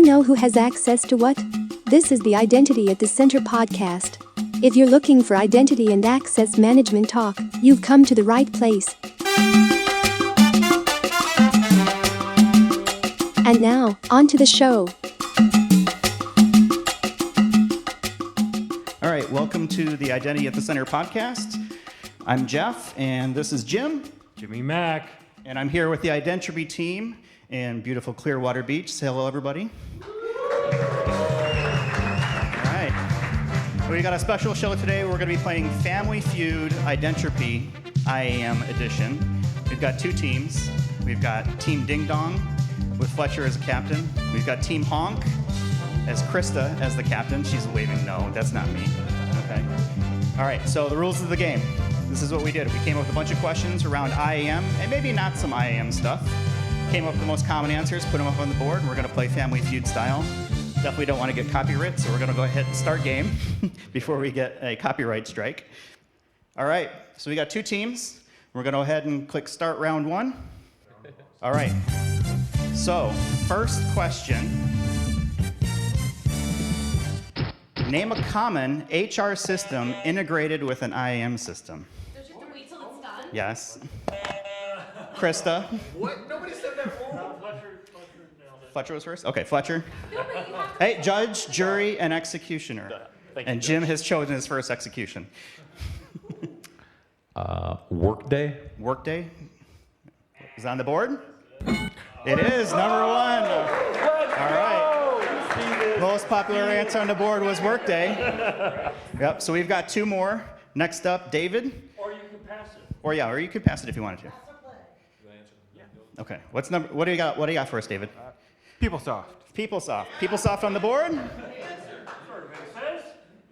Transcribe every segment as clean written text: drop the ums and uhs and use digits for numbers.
know who has access to what? This is the Identity at the Center podcast. If you're looking for identity and access management talk, you've come to the right place. And now, on to the show. All right, welcome to the Identity at the Center podcast. I'm Jeff, and this is Jim. Jimmy Mack. And I'm here with the Identropy team in beautiful Clearwater Beach. Say hello, everybody. All right. We got a special show today. We're going to be playing Family Feud Identropy IAM edition. We've got two teams. We've got Team Ding Dong with Fletcher as a captain. We've got Team Honk as Krista as the captain. She's waving no, that's not me. Okay. All right, so the rules of the game. This is what we did. We came up with a bunch of questions around IAM, and maybe not some IAM stuff. Came up with the most common answers, put them up on the board, and we're going to play Family Feud style. Definitely don't want to get copyright, so we're going to go ahead and start game before we get a copyright strike. All right, so we got two teams. We're going to go ahead and click start round one. All right, so first question. Name a common HR system integrated with an IAM system. Don't you have to wait till it's done? Yes. Krista. What? Nobody said that before. Fletcher was first? Okay, Fletcher. Hey, judge, jury, and executioner. And Jim has chosen his first execution. Workday. Workday. Is it on the board? It is, number one. All right. Most popular answer on the board was Workday. Yep, so we've got two more. Next up, David. Or you can pass it. Or you could pass it if you wanted to. Okay, what do you got? What do you got for us, David? PeopleSoft. PeopleSoft. PeopleSoft on the board.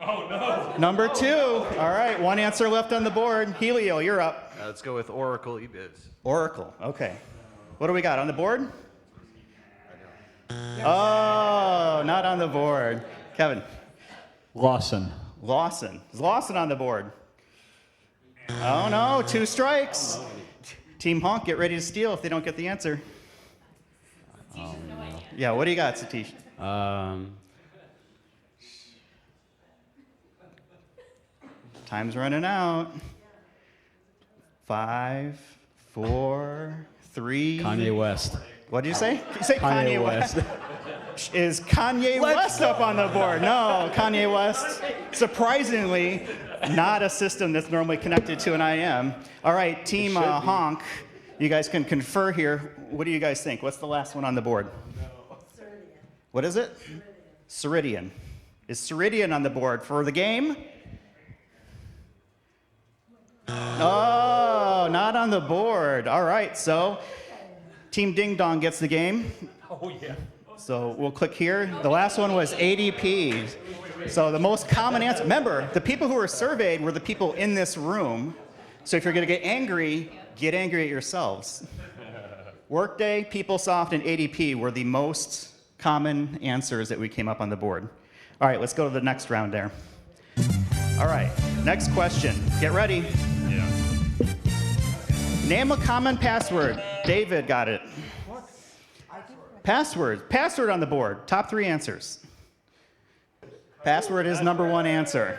Oh, no. Number two. All right, one answer left on the board. Helio, you're up. Let's go with Oracle eBiz. Oracle. Okay. What do we got on the board? Oh, not on the board. Kevin. Lawson. Lawson. Is Lawson on the board? Oh no, two strikes. Team Honk, get ready to steal if they don't get the answer. Yeah, what do you got, Satish? Time's running out. 5, 4, 3. Kanye West. What did you say? You say Kanye West. Is Kanye West up on the board? No, Kanye West. Surprisingly, not a system that's normally connected to an IAM. All right, Team Honk, you guys can confer here. What do you guys think? What's the last one on the board? Ceridian. What is it? Ceridian. Is Ceridian on the board for the game? Oh, not on the board. All right, so Team Ding Dong gets the game. Oh, yeah. So we'll click here. The last one was ADP. So the most common answer, remember, the people who were surveyed were the people in this room. So if you're going to get angry at yourselves. Workday, PeopleSoft, and ADP were the most common answers that we came up on the board. All right, let's go to the next round there. All right, next question. Get ready. Yeah. Name a common password. David got it. Password. Password on the board. Top 3 answers. Password is number 1 answer.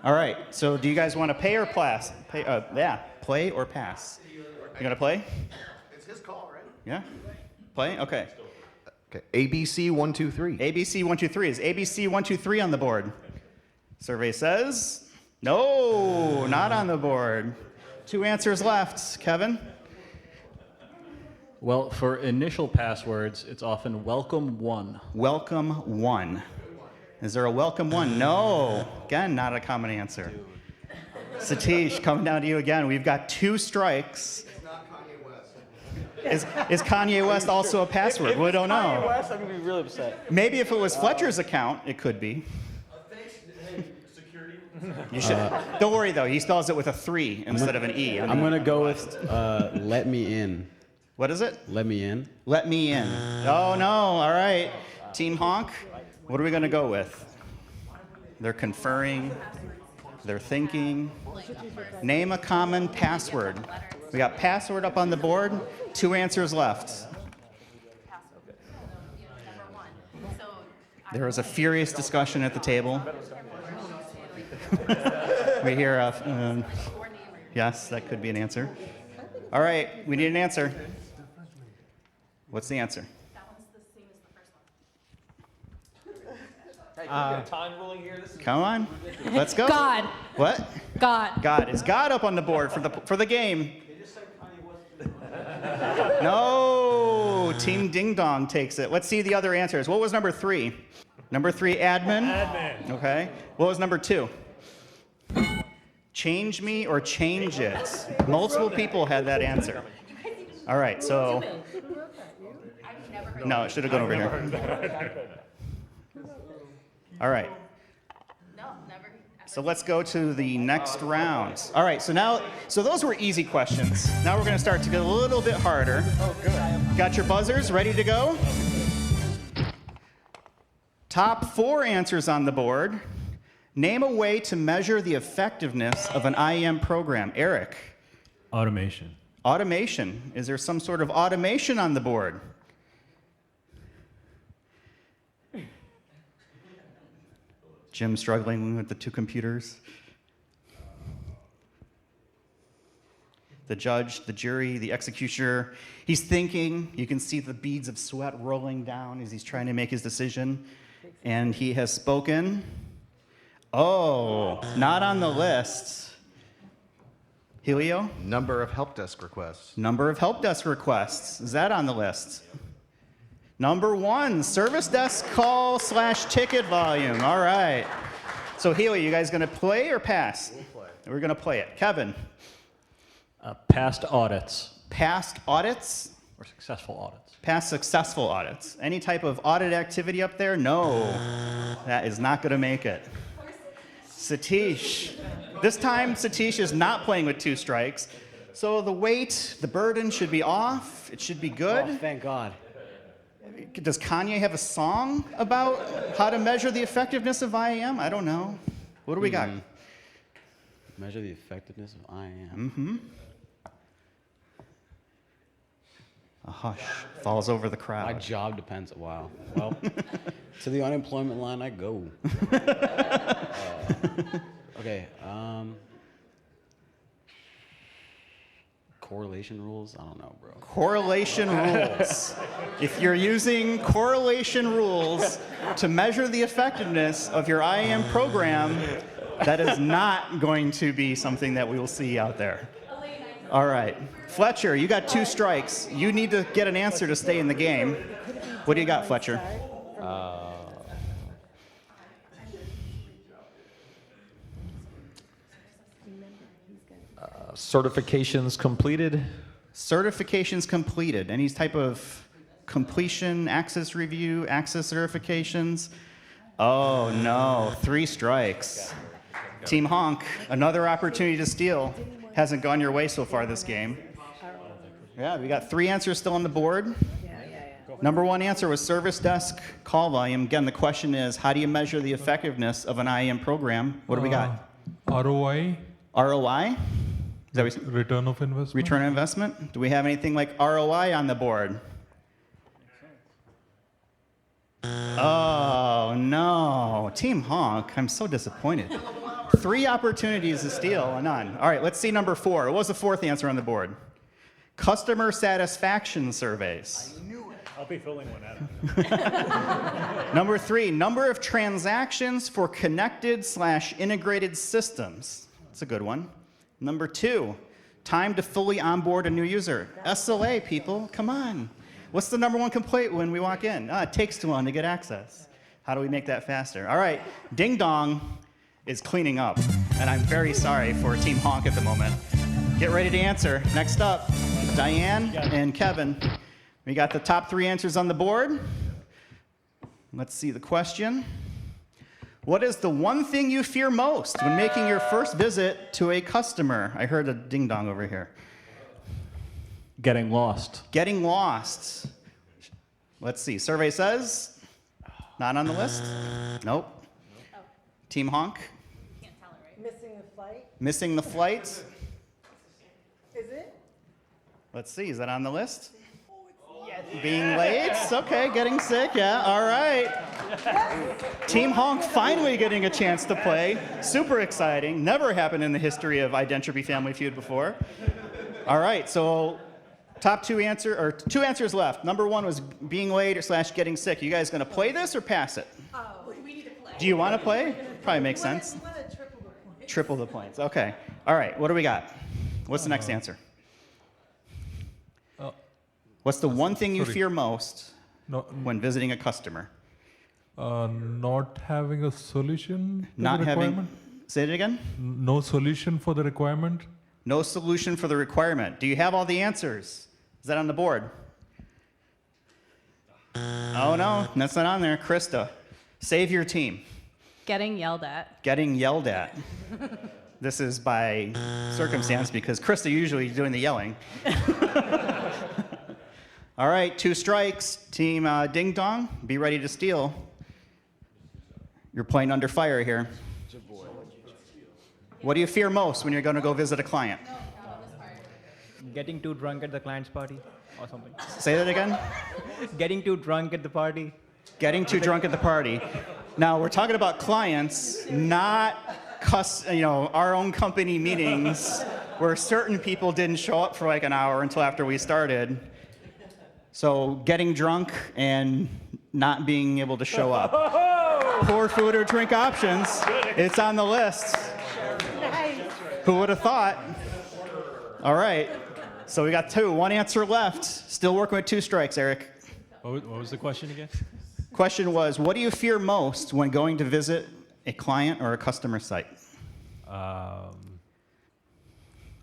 All right, so do you guys want to pay or pass? Play or pass? You going to play? It's his call, right? Yeah? Play? Okay. Okay. ABC 123. ABC 123. Is ABC 123 on the board? Survey says no, not on the board. 2 answers left. Kevin? Well, for initial passwords, it's often welcome 1. Welcome 1. Is there a welcome 1? No. Again, not a common answer. Satish, coming down to you again. We've got 2 strikes. It's not Kanye West. Is Kanye West also a password? We don't know. Kanye West, I'm gonna be really upset. Maybe if it was Fletcher's account, it could be. You should. Don't worry though. He spells it with a 3 instead of an E. I'm gonna go with let me in. What is it? Let me in. Let me in. Oh no. All right. Team Honk, what are we gonna go with? They're conferring. They're thinking. Name a common password. We got password up on the board. 2 answers left. There was a furious discussion at the table. We hear, yes, that could be an answer. All right, we need an answer. What's the answer? That one's the same as the first one. Time ruling here. This is Come on, let's go. God. What? God. God. Is God up on the board for the game? No, Team Ding Dong takes it. Let's see the other answers. What was number 3? Number 3, admin. admin. Okay. What was number 2? Change me or change it. Multiple people had that answer. All right, so. No, it should have gone over here. All right. No, never. So let's go to the next round. All right, so those were easy questions. Now we're going to start to get a little bit harder. Oh, good. Got your buzzers ready to go? Top 4 answers on the board. Name a way to measure the effectiveness of an IAM program. Eric. Automation. Automation. Is there some sort of automation on the board? Jim struggling with the 2 computers. The judge, the jury, the executioner. He's thinking. You can see the beads of sweat rolling down as he's trying to make his decision. And he has spoken. Oh, not on the list. Helio? Number of help desk requests. Number of help desk requests. Is that on the list? Number 1, service desk call / ticket volume. All right. So Helio, you guys going to play or pass? We'll play. We're going to play it. Kevin? Past audits Past audits? or successful audits. Past successful audits. Any type of audit activity up there? No. That is not going to make it. Satish. This time, Satish is not playing with 2 strikes. So the weight, the burden should be off. It should be good. Oh, thank God. Does Kanye have a song about how to measure the effectiveness of IAM? I don't know. What do we got? Measure the effectiveness of IAM. A hush falls over the My crowd. job depends. Wow. Well, to the unemployment line I go. Okay. Correlation rules? I don't know, bro. Correlation rules. If you're using correlation rules to measure the effectiveness of your IAM program, that is not going to be something that we will see out there. All right. Fletcher, you got 2 strikes. You need to get an answer to stay in the game. What do you got, Fletcher? Certifications completed. Certifications completed. Any type of completion, access review, access certifications? Oh, no. 3 strikes. Team Honk, another opportunity to steal. Hasn't gone your way so far this game. Yeah, we got 3 answers still on the board. Number 1 answer was service desk call volume. Again, the question is, how do you measure the effectiveness of an IAM program? What do we got? ROI, ROI? Is that what we, return of investment. return on investment? Do we have anything like ROI on the board? Oh, no. Team Honk, I'm so disappointed. 3 opportunities to steal and none. All right, let's see number 4. What was the 4th answer on the board? Customer satisfaction surveys. I'll be filling one out. Number 3, number of transactions for connected / integrated systems. That's a good one. Number 2, time to fully onboard a new user. SLA, people, come on. What's the number 1 complaint when we walk in? It takes too long to get access. How do we make that faster? All right, Ding Dong is cleaning up, and I'm very sorry for Team Honk at the moment. Get ready to answer. Next up, Diane and Kevin. We got the top 3 answers on the board. Let's see the question. What is the one thing you fear most when making your first visit to a customer? I heard a ding dong over here. Getting lost. Getting lost. Let's see. Survey says not on the list. Nope. Team Honk. Can't tell it, right? Missing the flight? Missing the flight. Is it? Let's see, is that on the list? Being late? Okay, getting sick, yeah, all right. Team Honk finally getting a chance to play. Super exciting. Never happened in the history of Identropy Family Feud before. All right, so two answers left. Number one was being late / getting sick. You guys gonna play this or pass it? We need to play. Do you want to play? Probably makes sense. We want to triple the points. Triple the points, okay. All right, what do we got? What's the next answer? What's the one thing you fear most when visiting a customer? Not having a solution to Not the having. requirement. Say it again. No solution for the requirement. No solution for the requirement. Do you have all the answers? Is that on the board? Oh no, that's not on there. Krista, save your team. Getting yelled at. Getting yelled at. This is by circumstance because Krista usually is doing the yelling. All right, 2 strikes. Team Ding Dong, be ready to steal. You're playing under fire here. What do you fear most when you're going to go visit a client? Getting too drunk at the client's party or something. Say that again? Getting too drunk at the party. Getting too drunk at the party. Now, we're talking about clients, not our own company meetings where certain people didn't show up for like an hour until after we started. So getting drunk and not being able to show up. Poor food or drink options. It's on the list. Nice. Who would have thought? All right. So we got 2. 1 answer left. Still working with 2 strikes, Eric. What was the question again? Question was, what do you fear most when going to visit a client or a customer site?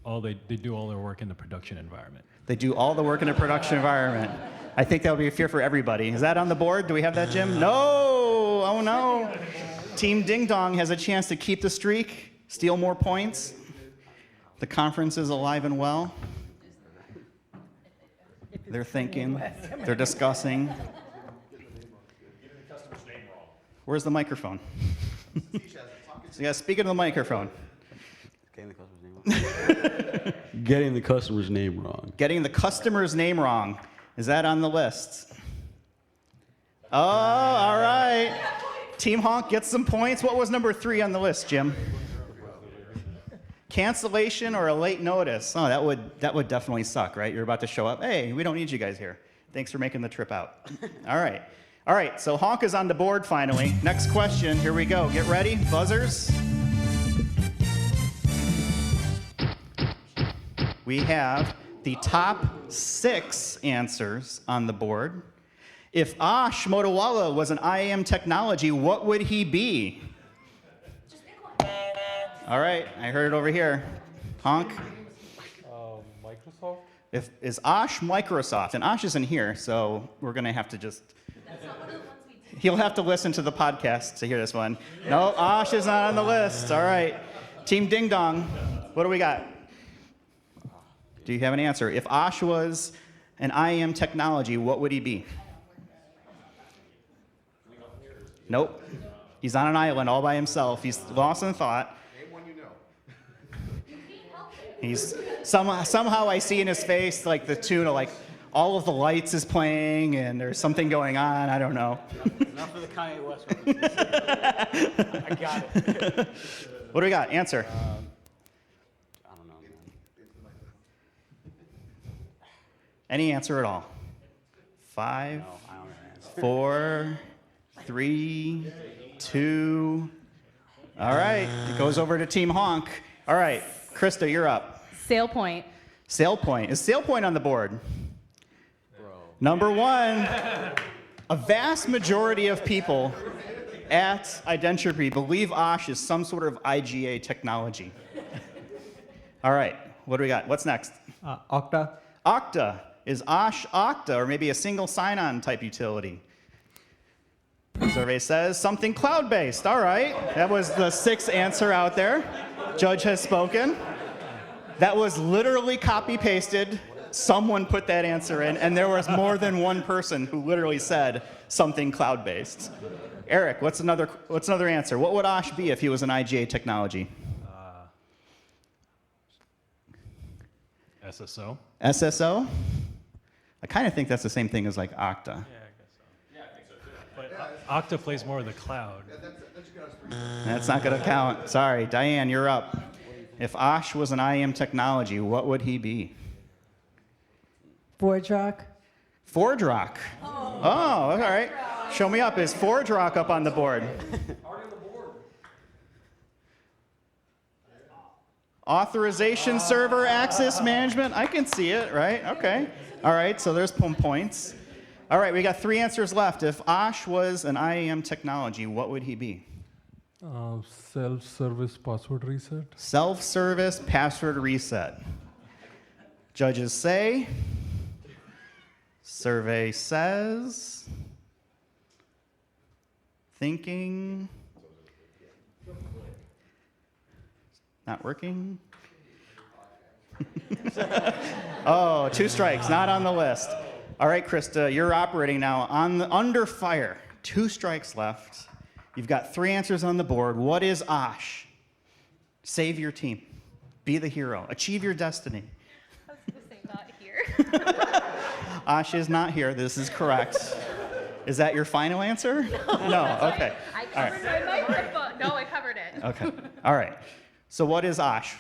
They do all their work in the production environment. They do all the work in a production environment. I think that would be a fear for everybody. Is that on the board? Do we have that, Jim? No! Oh, no. Team Ding Dong has a chance to keep the streak, steal more points. The conference is alive and well. They're thinking. They're discussing. Where's the microphone? Yeah, speak into the microphone. Getting the customer's name wrong. Getting the customer's name wrong. Is that on the list? Oh, all right. Team Honk gets some points. What was number 3 on the list, Jim? Cancellation or a late notice. Oh, that would definitely suck, right? You're about to show up. Hey, we don't need you guys here. Thanks for making the trip out. All right. All right, so Honk is on the board finally. Next question. Here we go. Get ready. Buzzers. We have the top 6 answers on the board. If Ash Motowala was an IAM technology, what would he be? Just pick one. All right, I heard it over here. Honk. Microsoft. Is Ash Microsoft? And Ash isn't here, so we're going to have to just... That's not one of the ones we did. He'll have to listen to the podcast to hear this one. No, Ash is not on the list. All right. Team Ding Dong, what do we got? Do you have an answer? If Ash was an IAM technology, what would he be? Nope. He's on an island all by himself. He's lost in thought. Name one you know. He's somehow I see in his face like the tune of like all of the lights is playing and there's something going on. I don't know. Enough of the Kanye West references. I got it. What do we got? Answer. I don't know, man. Any answer at all? 5, No, I don't know. 4, 3, 2. All right, it goes over to Team Honk. All right, Krista, you're up. Sale point. Sale point. Is Sale point on the board? Number 1, a vast majority of people at Identropy believe Osh is some sort of IGA technology. All right, what do we got? What's next? Okta. Okta. Is Osh Okta, or maybe a single sign-on type utility? The survey says something cloud-based. All right, that was the 6th answer out there. Judge has spoken. That was literally copy-pasted. Someone put that answer in, and there was more than one person who literally said something cloud-based. Eric, what's another answer? What would Osh be if he was an IGA technology? SSO. SSO? I kind of think that's the same thing as like Okta. Yeah, I guess so. Yeah, I think so too. But Okta plays more of the cloud. That's not going to count. Sorry. Diane, you're up. If Osh was an IAM technology, what would he be? ForgeRock. ForgeRock. Oh, all right. Show me up. Is ForgeRock up on the board? Authorization server access management. I can see it, right? Okay. All right, so there's points. All right, we got 3 answers left. If Osh was an IAM technology, what would he be? Self-service password reset. Self-service password reset. Judges say. Survey says. Thinking. Not working? Oh, 2 strikes, not on the list. All right, Krista, you're operating now under fire. 2 strikes left. You've got 3 answers on the board. What is Osh? Save your team. Be the hero. Achieve your destiny. I was going to say not here. Osh is not here. This is correct. Is that your final answer? No. Okay. I covered my microphone. No, I covered it. Okay. All right. So what is Osh?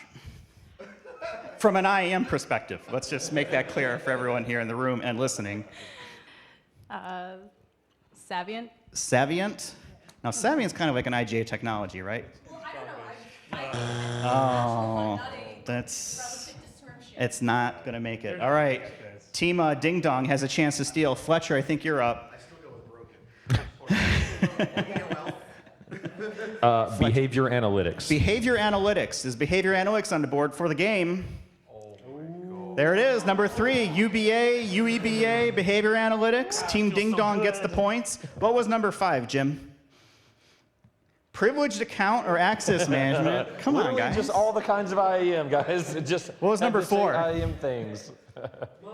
From an IAM perspective, let's just make that clear for everyone here in the room and listening. Savient. Savient? Now, Savient's kind of like an IGA technology, right? Well, I don't know. It's not going to make it. All right. Team Ding Dong has a chance to steal. Fletcher, I think you're up. I still go with broken. Behavior analytics. Behavior analytics. Is behavior analytics on the board for the game? There it is, number 3, UBA, UEBA, behavior analytics. Team Ding Dong gets the points. What was number 5, Jim? Privileged account or access management? Come on, guys. Just all the kinds of IAM, guys. Just what was number 4? IAM things.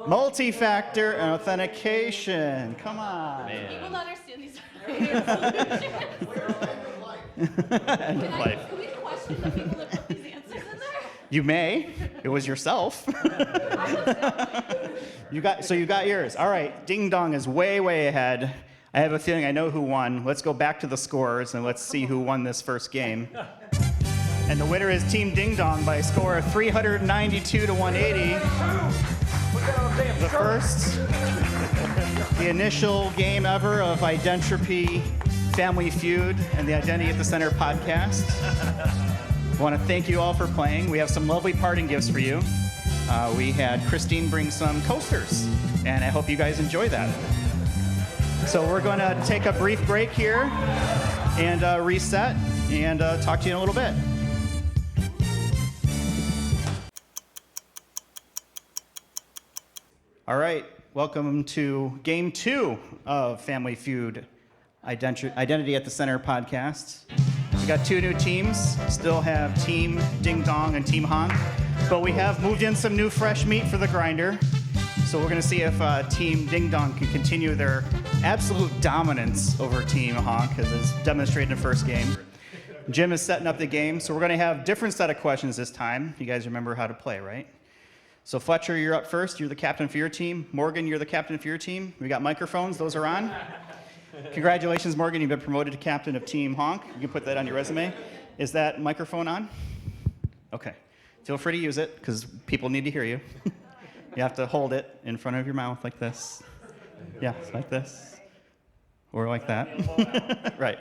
Multi-factor authentication. Come on. People don't understand these End of life. Can we question the people that put these answers in there? You may. It was yourself. You got yours. All right. Ding Dong is way ahead. I have a feeling I know who won. Let's go back to the scores and let's see who won this first game. And the winner is Team Ding Dong by a score of 392 to 180. The first, the initial game ever of Identropy, Family Feud, and the Identity at the Center podcast. I want to thank you all for playing. We have some lovely parting gifts for you. We had Christine bring some coasters, and I hope you guys enjoy that. So we're going to take a brief break here and reset and talk to you in a little bit. All right, welcome to Game 2 of Family Feud, Identity at the Center podcast. We got 2 new teams, still have Team Ding Dong and Team Honk, but we have moved in some new fresh meat for the grinder. So we're going to see if Team Ding Dong can continue their absolute dominance over Team Honk, as is demonstrated in the first game. Jim is setting up the game, so we're going to have a different set of questions this time. You guys remember how to play, right? So Fletcher, you're up first. You're the captain for your team. Morgan, you're the captain for your team. We got microphones. Those are on. Congratulations, Morgan. You've been promoted to captain of Team Honk. You can put that on your resume. Is that microphone on? Okay. Feel free to use it, because people need to hear you. You have to hold it in front of your mouth like this. Yeah, like this. Or like that. Right.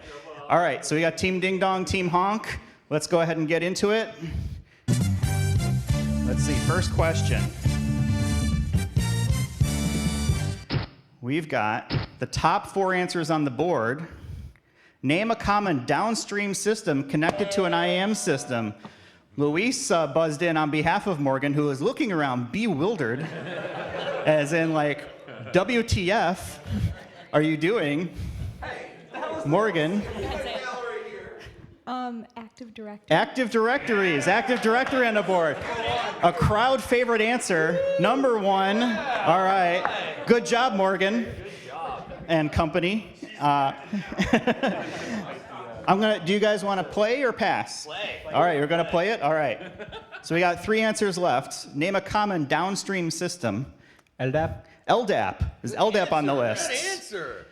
All right, so we got Team Ding Dong, Team Honk. Let's go ahead and get into it. Let's see, first question. We've got the top 4 answers on the board. Name a common downstream system connected to an IAM system. Luis buzzed in on behalf of Morgan, who is looking around bewildered, as in like, WTF are you doing? Morgan. Active Directory. Active Directories. Active Directory on the board. A crowd favorite answer. Number 1. All right. Good job, Morgan. And company. Do you guys want to play or pass? Play. All right, you're going to play it? All right. So we got 3 answers left. Name a common downstream system. LDAP. LDAP. Is LDAP on the list? Good answer.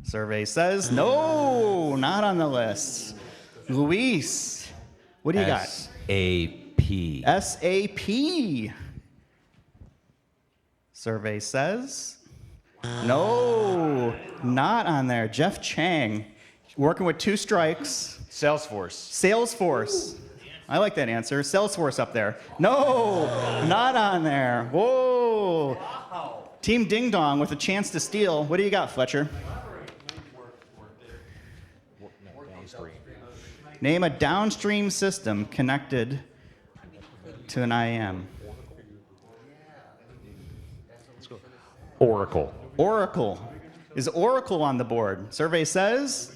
Survey says no, not on the list. Luis, what do you got? SAP. SAP. Survey says no, not on there. Jeff Chang, working with 2 strikes. Salesforce. Salesforce. I like that answer. Salesforce up there. No, not on there. Whoa. Team Ding Dong with a chance to steal. What do you got, Fletcher? Name a downstream system connected to an IAM. Oracle. Oracle. Is Oracle on the board? Survey says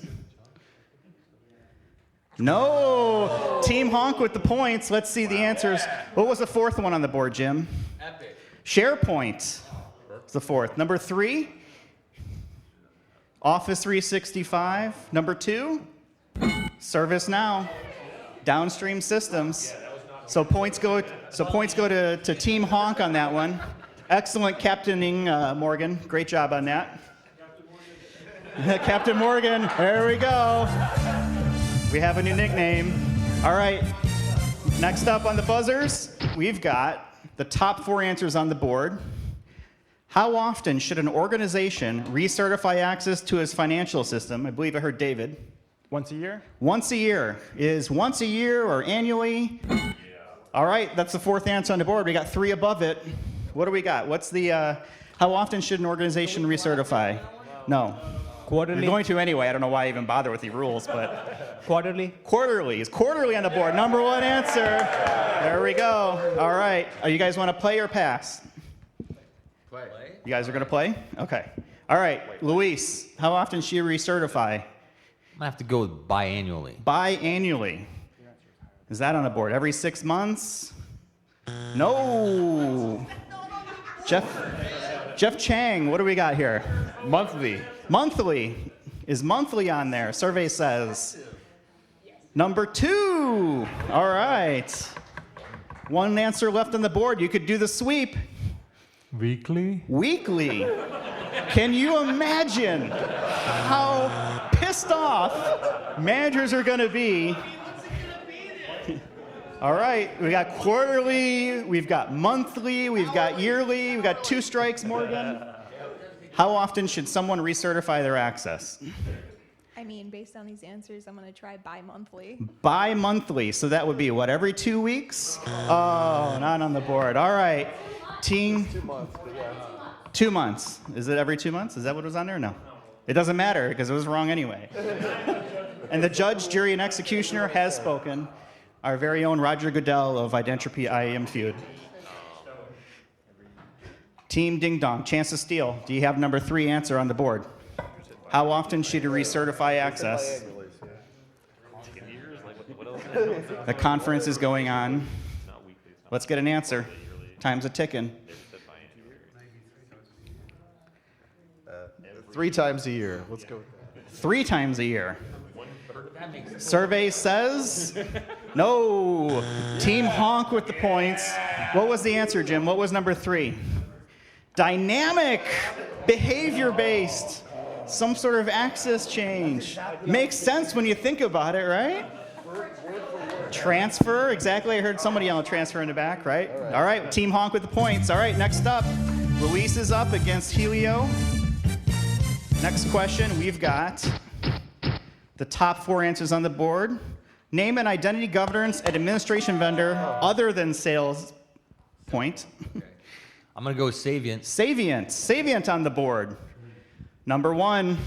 no. Team Honk with the points. Let's see the answers. What was the 4th one on the board, Jim? Epic. SharePoint. It's the 4th. Number 3, Office 365. Number 2, ServiceNow. Downstream systems. So points go to Team Honk on that one. Excellent captaining, Morgan. Great job on that. Captain Morgan. There we go. We have a new nickname. All right. Next up on the buzzers, we've got the top 4 answers on the board. How often should an organization recertify access to its financial system? I believe I heard David. Once a year? Once a year. Is once a year or annually? Yeah. All right, that's the 4th answer on the board. We got 3 above it. What do we got? What's the, how often should an organization recertify? No. Quarterly? You're going to anyway. I don't know why I even bother with the rules, but. Quarterly? Quarterly. Is quarterly on the board? Number 1 answer. There we go. All right. You guys want to play or pass? Play. You guys are going to play? Okay. All right. Luis, how often should you recertify? I'm gonna have to go with biannually. Biannually. Is that on the board? Every 6 months? No. Jeff Chang, what do we got here? Monthly. Monthly. Is monthly on there? Survey says. Number 2. All right. 1 answer left on the board. You could do the sweep. Weekly? Weekly. Can you imagine how pissed off managers are going to be? All right, we got quarterly, we've got monthly, we've got yearly, we've got 2 strikes, Morgan. How often should someone recertify their access? I mean, based on these answers, I'm going to try bi-monthly. Bi-monthly, so that would be what, every 2 weeks? Oh, not on the board. All right, team. 2 months, but yeah. 2 months. Is it every 2 months? Is that what was on there? No. It doesn't matter because it was wrong anyway. And the judge, jury, and executioner has spoken. Our very own Roger Goodell of Identropy IAM Feud. Team Ding Dong, chance to steal. Do you have number 3 answer on the board? How often should you recertify access? The conference is going on. Let's get an answer. Time's a ticking. 3 times a year. Let's go with that. 3 times a year. Survey says no. Team Honk with the points. What was the answer, Jim? What was number 3? Dynamic, behavior-based, some sort of access change. Makes sense when you think about it, right? Transfer, exactly. I heard somebody yell transfer in the back, right? All right, Team Honk with the points. All right, next up, Luis is up against Helio. Next question, we've got the top 4 answers on the board. Name an identity governance and administration vendor other than SailPoint. I'm gonna go with Savient. Savient on the board. Number 1.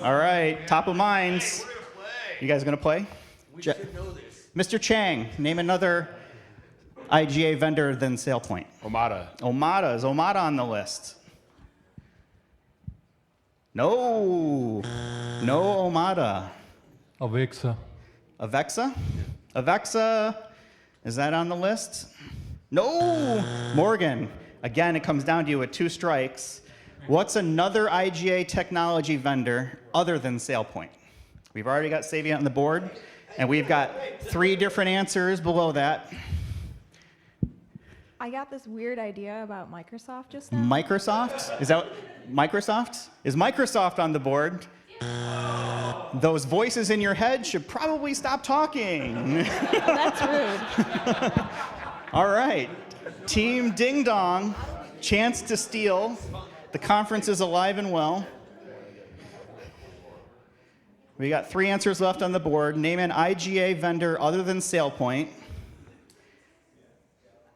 All right, top of minds. You guys gonna play? We should know this. Mr. Chang, name another IGA vendor than SailPoint. Omada. Omada. Is Omada on the list? No. No Omada. Avixa. Avexa? Avexa, is that on the list? No. Morgan, again, it comes down to you with 2 strikes. What's another IGA technology vendor other than SailPoint? We've already got Savient on the board. And we've got 3 different answers below that. I got this weird idea about Microsoft just now. Microsoft? Is that Microsoft? Is Microsoft on the board? Those voices in your head should probably stop talking. That's rude. All right. Team Ding Dong, chance to steal. The conference is alive and well. We got 3 answers left on the board. Name an IGA vendor other than SailPoint.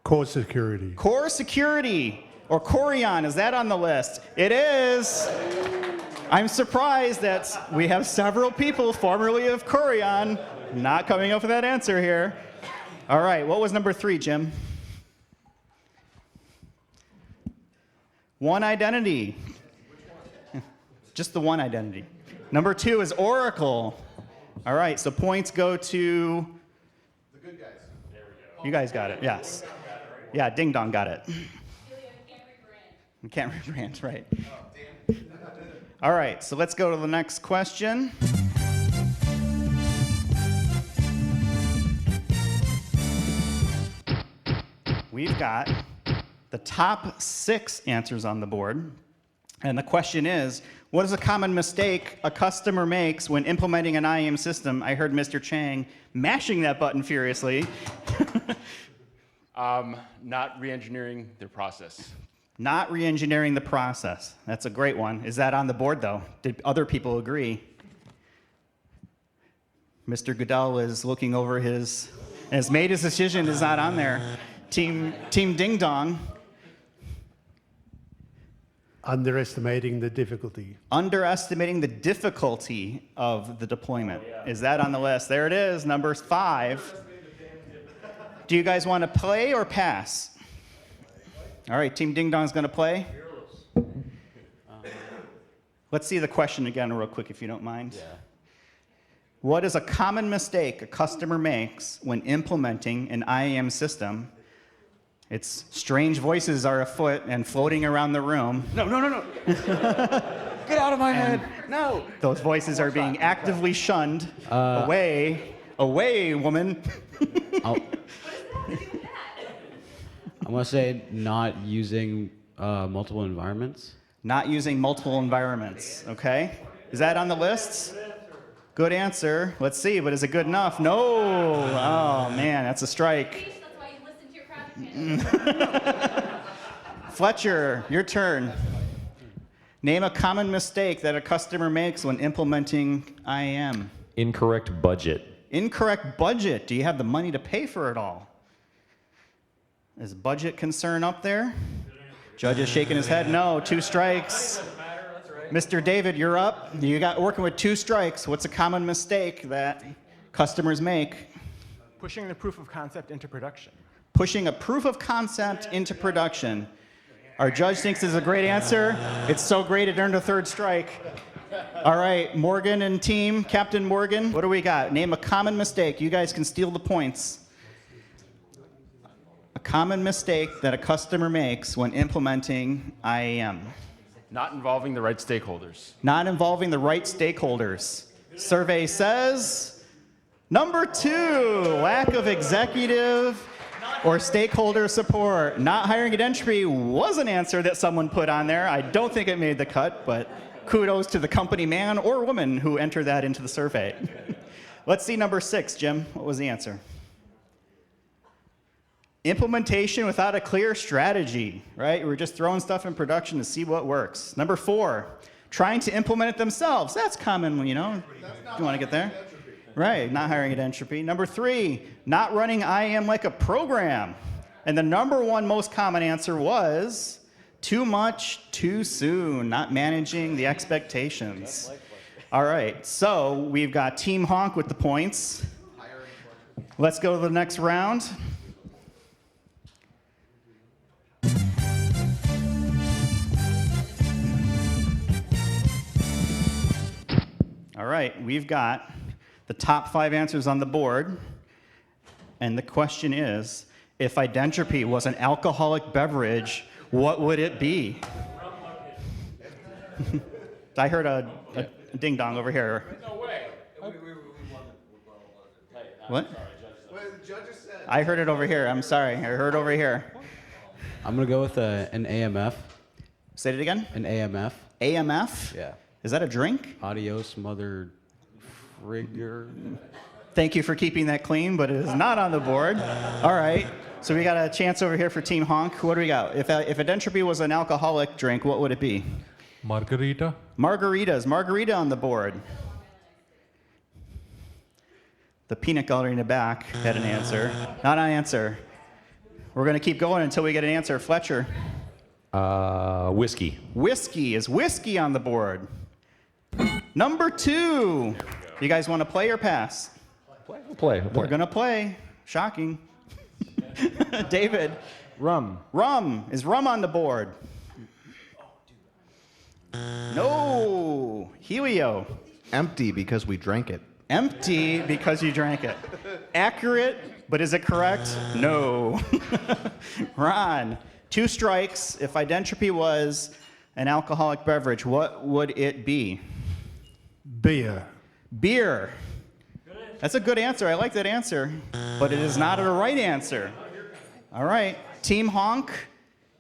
Core security. Core Security, or Corian, is that on the list? It is. I'm surprised that we have several people formerly of Corian not coming up with that answer here. All right, what was number 3, Jim? One Identity. Just the one identity. Number 2 is Oracle. All right, so points go to... The good guys. There we go. You guys got it, yes. Yeah, Ding Dong got it. You can't rebrand, right. All right, so let's go to the next question. We've got the top 6 answers on the board. And the question is, what is a common mistake a customer makes when implementing an IAM system? I heard Mr. Chang mashing that button furiously. Not re-engineering their process. Not re-engineering the process. That's a great one. Is that on the board, though? Did other people agree? Mr. Goodell is looking over has made his decision, is not on there. Team Ding Dong. Underestimating the difficulty. Underestimating the difficulty of the deployment. Is that on the list? There it is, number 5. Do you guys want to play or pass? All right, Team Ding Dong's going to play. Let's see the question again real quick, if you don't mind. Yeah. What is a common mistake a customer makes when implementing an IAM system? Its strange voices are afoot and floating around the room. No. Get out of my head. No. Those voices are being actively shunned. Away, woman. I'm going to say not using multiple environments. Not using multiple environments, okay? Is that on the list? Good answer. Let's see, but is it good enough? No. Oh, man, that's a strike. That's why you listen to your crowd. Fletcher, your turn. Name a common mistake that a customer makes when implementing IAM. Incorrect budget. Incorrect budget. Do you have the money to pay for it all? Is budget concern up there? Judge is shaking his head. No, 2 strikes. Mr. David, you're up. You got working with 2 strikes. What's a common mistake that customers make? Pushing the proof of concept into production. Pushing a proof of concept into production. Our judge thinks this is a great answer. It's so great it earned a 3rd strike. All right, Morgan and team, Captain Morgan, what do we got? Name a common mistake. You guys can steal the points. A common mistake that a customer makes when implementing IAM. Not involving the right stakeholders. Not involving the right stakeholders. Survey says number 2, lack of executive or stakeholder support. Not hiring Identropy was an answer that someone put on there. I don't think it made the cut, but kudos to the company man or woman who entered that into the survey. Let's see number 6, Jim. What was the answer? Implementation without a clear strategy, right? We're just throwing stuff in production to see what works. Number 4, trying to implement it themselves. That's common, you know. You want to get there? Right, not hiring Identropy. Number 3, not running IAM like a program. And the number 1 most common answer was too much, too soon, not managing the expectations. All right, so we've got Team Honk with the points. Let's go to the next round. All right, we've got the top 5 answers on the board. And the question is, if Identropy was an alcoholic beverage, what would it be? I heard a ding dong over here. No way. What? Well, the judges said. I heard it over here. I'm sorry. I heard over here. I'm gonna go with an AMF. Say it again. An AMF. AMF? Yeah. Is that a drink? Adios, mother frigger. Thank you for keeping that clean, but it is not on the board. All right. So we got a chance over here for Team Honk. What do we got? If Identropy was an alcoholic drink, what would it be? Margarita. Margaritas. Margarita on the board. The peanut gallery in the back had an answer. Not an answer. We're going to keep going until we get an answer. Fletcher. Whiskey. Whiskey. Is whiskey on the board? Number 2. You guys want to play or pass? Play. We're going to play. Shocking. David. Rum. Rum. Is rum on the board? No. Helio. Empty because we drank it. Empty because you drank it. Accurate, but is it correct? No. Ron. 2 strikes. If Identropy was an alcoholic beverage, what would it be? Beer. Beer. That's a good answer. I like that answer. But it is not a right answer. All right. Team Honk,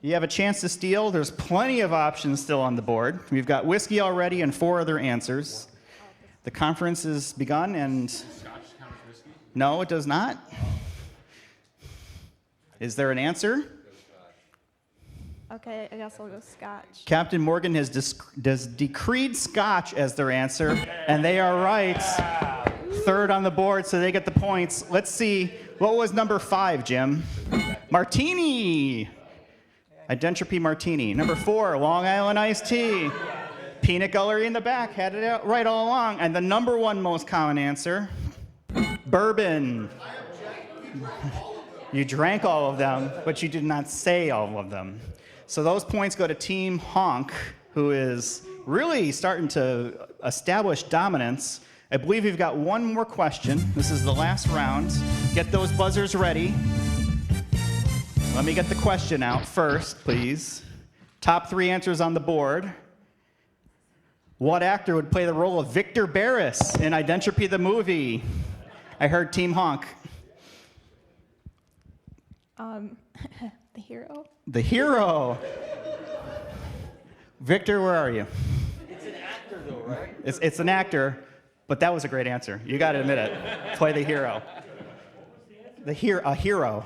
you have a chance to steal. There's plenty of options still on the board. We've got whiskey already and 4 other answers. The conference is begun and... No, it does not. Is there an answer? Okay, I guess I'll go Scotch. Captain Morgan has decreed Scotch as their answer, and they are right. 3rd on the board, so they get the points. Let's see, what was number 5, Jim? Martini. Identropy Martini. Number 4, Long Island Iced Tea. Peanut gallery in the back had it out right all along. And the number 1 most common answer, bourbon. You drank all of them, but you did not say all of them. So those points go to Team Honk, who is really starting to establish dominance. I believe we've got one more question. This is the last round. Get those buzzers ready. Let me get the question out first, please. Top 3 answers on the board. What actor would play the role of Victor Barris in Identropy the movie? I heard Team Honk. The hero. The hero. Victor, where are you? It's an actor, though, right? It's an actor, but that was a great answer. You got to admit it. Play the hero. A hero.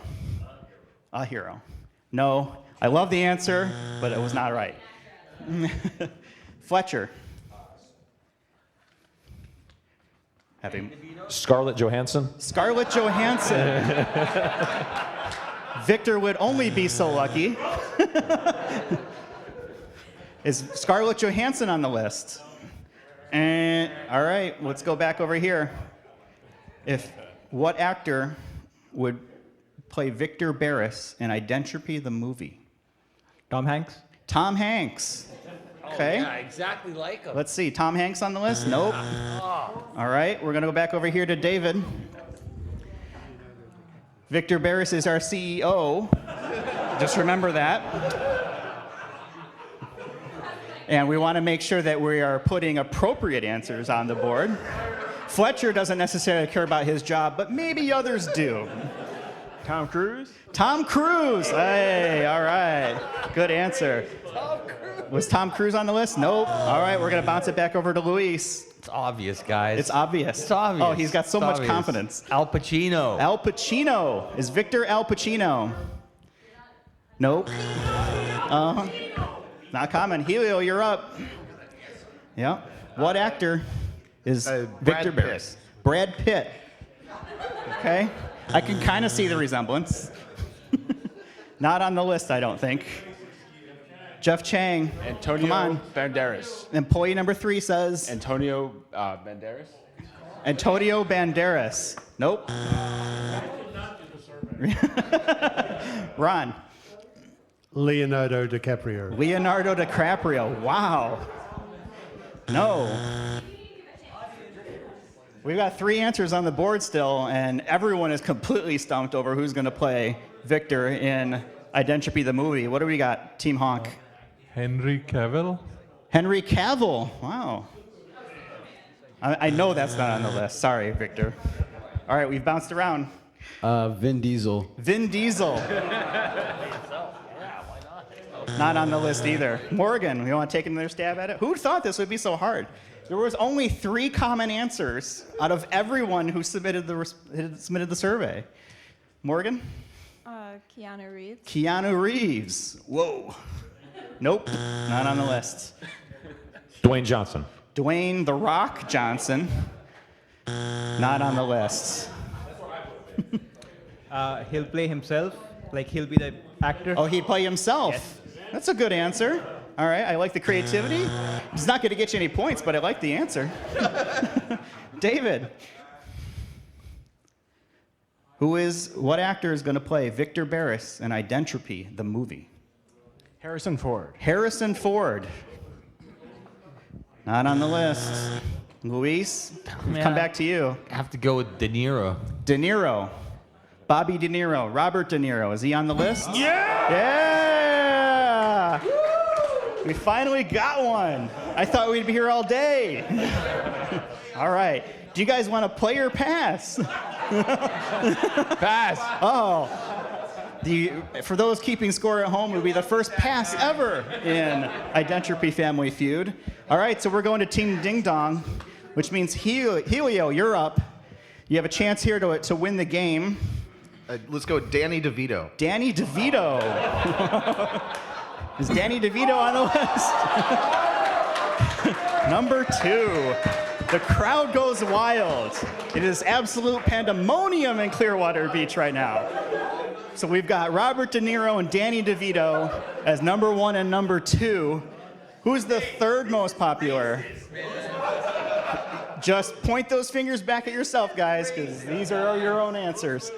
A hero. No, I love the answer, but it was not right. Fletcher. Scarlett Johansson. Scarlett Johansson. Victor would only be so lucky. Is Scarlett Johansson on the list? And all right, let's go back over here. What actor would play Victor Barris in Identropy the movie? Tom Hanks. Tom Hanks. Okay. Oh, yeah, exactly like him. Let's see. Tom Hanks on the list? Nope. All right, we're going to go back over here to David. Victor Barris is our CEO. Just remember that. And we want to make sure that we are putting appropriate answers on the board. Fletcher doesn't necessarily care about his job, but maybe others do. Tom Cruise? Tom Cruise. Hey, all right. Good answer. Was Tom Cruise on the list? Nope. All right, we're going to bounce it back over to Luis. It's obvious, guys. It's obvious. It's obvious. Oh, he's got so It's much obvious. confidence. Al Pacino. Al Pacino. Is Victor Al Pacino? Nope. Not common. Helio, you're up. Yep. What actor is Victor Brad Barris? Brad Pitt. Okay. I can kind of see the resemblance. Not on the list, I don't think. Jeff Chang. Antonio Come on. Banderas. Employee number 3 says Antonio Banderas? Antonio Banderas. Nope. Ron. Leonardo DiCaprio. Leonardo DiCaprio. Wow. No. We've got 3 answers on the board still, and everyone is completely stumped over who's going to play Victor in Identropy the movie. What do we got, Team Honk? Henry Cavill. Henry Cavill. Wow. I know that's not on the list. Sorry, Victor. All right, we've bounced around. Vin Diesel. Vin Diesel. Not on the list either. Morgan, you want to take another stab at it? Who thought this would be so hard? There was only 3 common answers out of everyone who submitted the survey. Morgan? Keanu Reeves. Keanu Reeves. Whoa. Nope, not on the list. Dwayne Johnson. Dwayne "The Rock" Johnson. Not on the list. He'll play himself, like he'll be the actor. Oh, he'd play himself. Yes. That's a good answer. All right, I like the creativity. It's not going to get you any points, but I like the answer. David. What actor is going to play Victor Barris in Identropy, the movie? Harrison Ford. Harrison Ford. Not on the list. Luis, come back to you. I have to go with De Niro. De Niro. Bobby De Niro. Robert De Niro. Is he on the list? Yeah! Yeah! We finally got one. I thought we'd be here all day. All right. Do you guys want to play or pass? Pass. Oh. For those keeping score at home, it would be the first pass ever in Identropy Family Feud. All right, so we're going to Team Ding Dong, which means Helio, you're up. You have a chance here to win the game. Let's go Danny DeVito. Danny DeVito. Is Danny DeVito on the list? Number 2. The crowd goes wild. It is absolute pandemonium in Clearwater Beach right now. So we've got Robert De Niro and Danny DeVito as number 1 and number 2. Who's the 3rd most popular? Just point those fingers back at yourself, guys, because these are your own answers.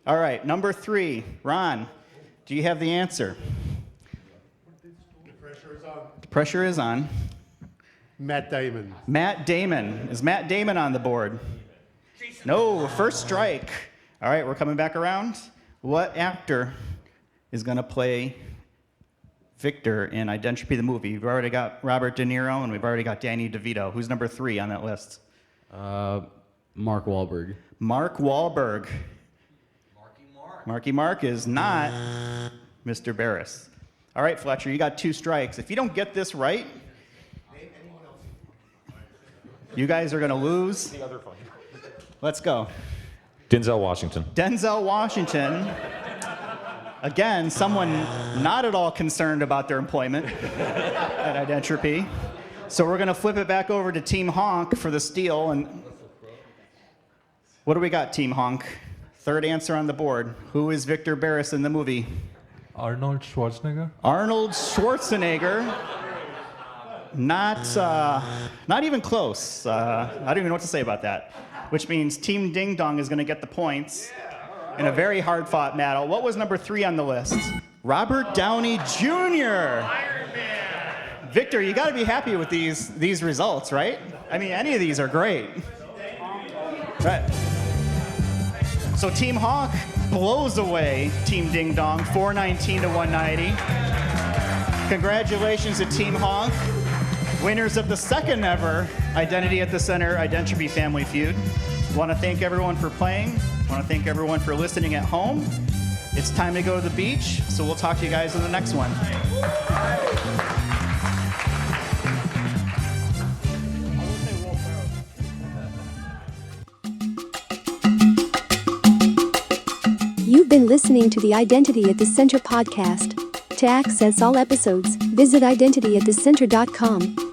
All right, number 3. Ron, do you have the answer? The pressure is on. The pressure is on. Matt Damon. Matt Damon. Is Matt Damon on the board? No, first strike. All right, we're coming back around. What actor is going to play Victor in Identropy the movie? We've already got Robert De Niro, and we've already got Danny DeVito. Who's number 3 on that list? Mark Wahlberg. Mark Wahlberg. Marky Mark is not Mr. Barris. All right, Fletcher, you got 2 strikes. If you don't get this right, you guys are going to lose. Let's go. Denzel Washington. Denzel Washington. Again, someone not at all concerned about their employment at Identropy. So we're going to flip it back over to Team Honk for the steal. And what do we got, Team Honk? 3rd answer on the board. Who is Victor Barris in the movie? Arnold Schwarzenegger. Arnold Schwarzenegger. Not even close. I don't even know what to say about that. Which means Team Ding Dong is going to get the points in a very hard-fought battle. What was number 3 on the list? Robert Downey Jr. Victor, you got to be happy with these results, right? I mean, any of these are great. Right. So Team Hawk blows away Team Ding Dong, 419 to 190. Congratulations to Team Hawk, winners of the 2nd ever Identity at the Center Identropy Family Feud. Want to thank everyone for playing. Want to thank everyone for listening at home. It's time to go to the beach, so we'll talk to you guys in the next one. You've been listening to the Identity at the Center podcast. To access all episodes, visit identityatthecenter.com.